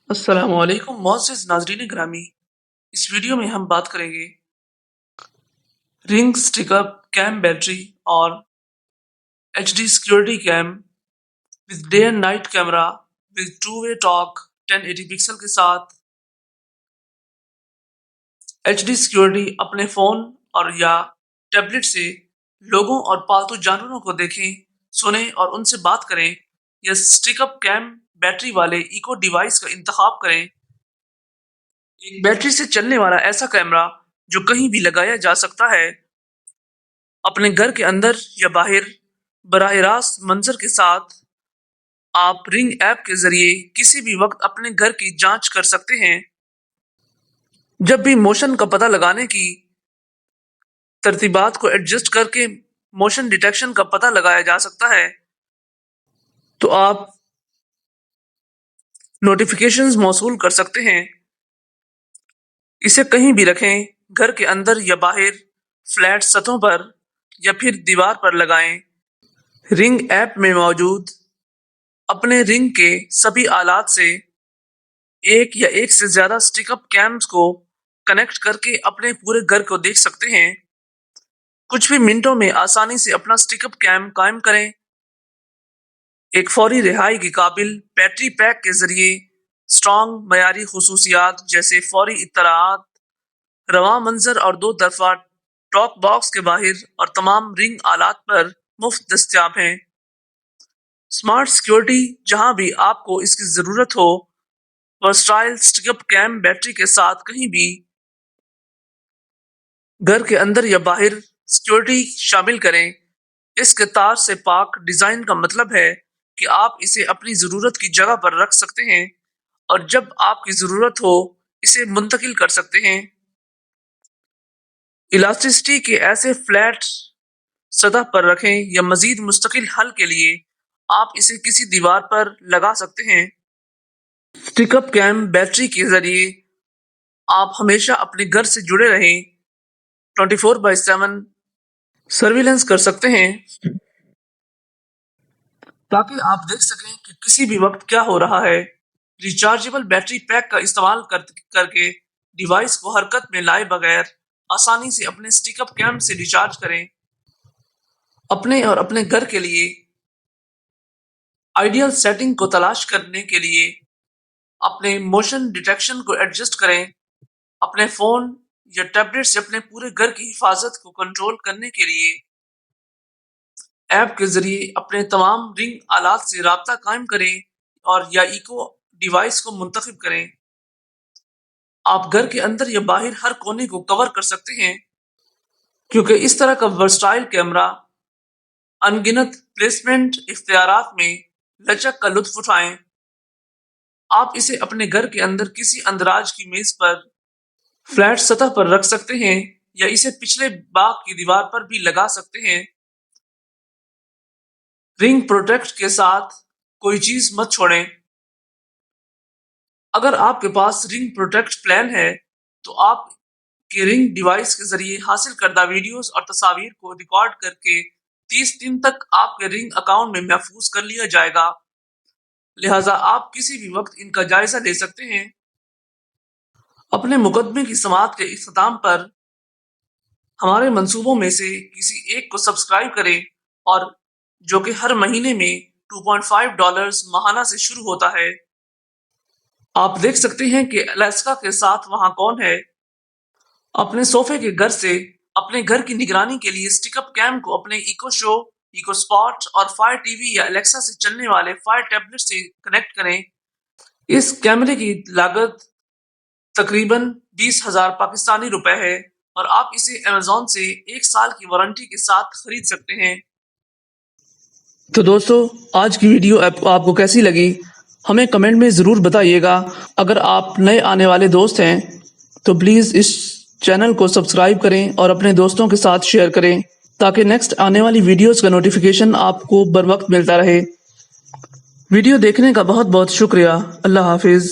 السلام علیکم معزز ناظرین گرامی، اس ویڈیو میں ہم بات کریں گے ring stick up cam battery اور H D security cam with day and night camera with 2-way talk 1080 pixel کے ساتھ۔ ایچ ڈی سیکیورٹی اپنے فون اور یا ٹیبلٹ سے لوگوں اور پالتو جانوروں کو دیکھیں، سنیں اور ان سے بات کریں، یا سٹک اپ کیم بیٹری والے ایکو ڈیوائس کا انتخاب کریں۔ ایک بیٹری سے چلنے والا ایسا کیمرہ جو کہیں بھی لگایا جا سکتا ہے، اپنے گھر کے اندر یا باہر براہ راست منظر کے ساتھ۔ آپ رنگ ایپ کے ذریعے کسی بھی وقت اپنے گھر کی جانچ کر سکتے ہیں۔ جب بھی موشن کا پتہ لگانے کی ترتیبات کو ایڈجسٹ کر کے موشن ڈیٹیکشن کا پتہ لگایا جا سکتا ہے، تو آپ نوٹیفیکیشنز موصول کر سکتے ہیں۔ اسے کہیں بھی رکھیں، گھر کے اندر یا باہر، فلیٹ سطحوں پر یا پھر دیوار پر لگائیں۔ رنگ ایپ میں موجود اپنے رنگ کے سبھی آلات سے ایک یا ایک سے زیادہ سٹک اپ کیمز کو کنیکٹ کر کے اپنے پورے گھر کو دیکھ سکتے ہیں۔ کچھ بھی منٹوں میں آسانی سے اپنا سٹک اپ کیم قائم کریں۔ ایک فوری رہائی کے قابل بیٹری پیک کے ذریعے اسٹرانگ معیاری خصوصیات جیسے فوری اطلاعات، رواں منظر اور 2 طرفہ ٹاک باکس کے باہر اور تمام رنگ آلات پر مفت دستیاب ہیں۔ اسمارٹ سیکیورٹی جہاں بھی آپ کو اس کی ضرورت ہو، versatile stick up cam battery کے ساتھ کہیں بھی گھر کے اندر یا باہر سیکیورٹی شامل کریں۔ اس کے تار سے پاک ڈیزائن کا مطلب ہے کہ آپ اسے اپنی ضرورت کی جگہ پر رکھ سکتے ہیں اور جب آپ کی ضرورت ہو اسے منتقل کر سکتے ہیں۔ الاسٹیسٹی کے ایسے فلیٹ سطح پر رکھیں یا مزید مستقل حل کے لیے آپ اسے کسی دیوار پر لگا سکتے ہیں۔ سٹک اپ کیم بیٹری کے ذریعے آپ ہمیشہ اپنے گھر سے جڑے رہیں، 24/7 سرویلنس کر سکتے ہیں، تاکہ آپ دیکھ سکیں کہ کسی بھی وقت کیا ہو رہا ہے۔ ریچارجیبل بیٹری پیک کا استعمال کر کے ڈیوائس کو حرکت میں لائے بغیر آسانی سے اپنے سٹک اپ کیم سے ریچارج کریں۔ اپنے اور اپنے گھر کے لیے آئیڈیل سیٹنگ کو تلاش کرنے کے لیے اپنے موشن ڈیٹیکشن کو ایڈجسٹ کریں۔ اپنے فون یا ٹیبلٹ سے اپنے پورے گھر کی حفاظت کو کنٹرول کرنے کے لیے ایپ کے ذریعے اپنے تمام رنگ آلات سے رابطہ قائم کریں اور یا ایکو ڈیوائس کو منتخب کریں۔ آپ گھر کے اندر یا باہر ہر کونے کو کور کر سکتے ہیں، کیونکہ اس طرح کا ورسٹائل کیمرہ ان گنت پلیسمنٹ اختیارات میں لچک کا لطف اٹھائیں۔ آپ اسے اپنے گھر کے اندر کسی اندراج کی میز پر فلیٹ سطح پر رکھ سکتے ہیں یا اسے پچھلے باغ کی دیوار پر بھی لگا سکتے ہیں۔ رنگ پروٹیکٹ کے ساتھ کوئی چیز مت چھوڑیں۔ اگر آپ کے پاس رنگ پروٹیکٹ پلان ہے تو آپ کے رنگ ڈیوائس کے ذریعے حاصل کردہ ویڈیوز اور تصاویر کو ریکارڈ کر کے 30 دن تک آپ کے رنگ اکاؤنٹ میں محفوظ کر لیا جائے گا، لہٰذا آپ کسی بھی وقت ان کا جائزہ لے سکتے ہیں۔ اپنے مقدمے کی سماعت کے اختتام پر ہمارے منصوبوں میں سے کسی ایک کو سبسکرائب کریں، اور جو کہ ہر مہینے میں $2.5 ماہانہ سے شروع ہوتا ہے۔ آپ دیکھ سکتے ہیں کہ الاسکا کے ساتھ وہاں کون ہے۔ اپنے صوفے کے گھر سے اپنے گھر کی نگرانی کے لیے سٹک اپ کیم کو اپنے ایکو شو، ایکو اسپاٹ اور فائر ٹی وی یا الیکسا سے چلنے والے فائر ٹیبلٹ سے کنیکٹ کریں۔ اس کیمرے کی لاگت تقریباً 20,000 پاکستانی روپے ہے اور آپ اسے امیزون سے 1 سال کی وارنٹی کے ساتھ خرید سکتے ہیں۔ تو دوستو، آج کی ویڈیو آپ کو کیسی لگی ہمیں کمنٹ میں ضرور بتائیے گا۔ اگر آپ نئے آنے والے دوست ہیں تو پلیز اس چینل کو سبسکرائب کریں اور اپنے دوستوں کے ساتھ شیئر کریں تاکہ نیکسٹ آنے والی ویڈیوز کا نوٹیفیکیشن آپ کو بر وقت ملتا رہے۔ ویڈیو دیکھنے کا بہت بہت شکریہ۔ اللہ حافظ۔